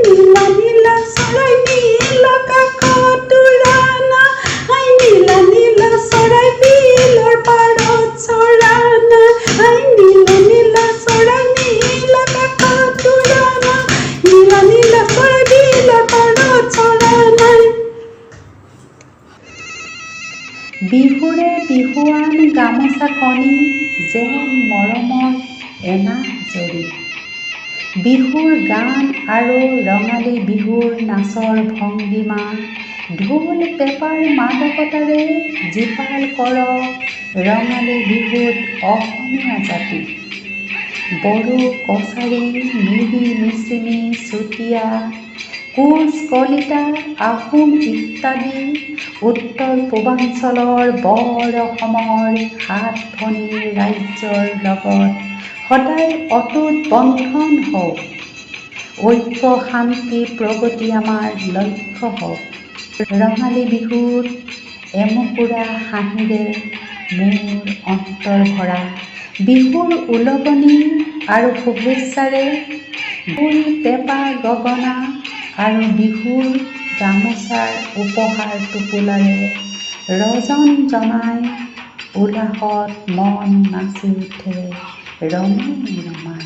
Speaker 2: নীলা নীলা চৰাই নীল আকাশত উৰা নাই, নীলা নীলা চৰাই বিলৰ পাৰত চৰা নাই, নীলা নীলা চৰাই নীল আকাশত উৰা নাই, নীলা নীলা চৰাই বিলৰ পাৰত চৰা নাই।
Speaker 1: বিহুৰে বিহুৱান গামোচাখনি যেন মৰমৰ এনাজৰী, বিহুৰ গান আৰু ৰঙালী বিহুৰ নাচৰ ভংগীমা, ঢোল পেঁপাৰ মাদকতাৰে জীপাল কৰক ৰঙালী বিহুত অসমীয়া জাতি। বড়ো, কছাৰী, মিৰি, মিচিমি, চুতীয়া, কোচ, কলিতা, আহোম ইত্যাদি উত্তৰ পূৰ্বাঞ্চলৰ বৰ অসমৰ ৭ ভনী ৰাজ্যৰ লগত সদায় অটুট বন্ধন হওক, ঐক্য শান্তি প্ৰগতি আমাৰ লক্ষ্য হওক। ৰঙালী বিহুত এমুকুৰা হাঁহিৰে মোৰ অন্তৰ ভৰা। বিহুৰ উলগনি আৰু শুভেচ্ছাৰে ঢোল পেঁপা গগনা আৰু বিহুৰ গামোচাৰ উপহাৰ টোপোলাৰে ৰজন জনাই উল্লাসত মন নাচি উঠে ৰমে ৰমাই।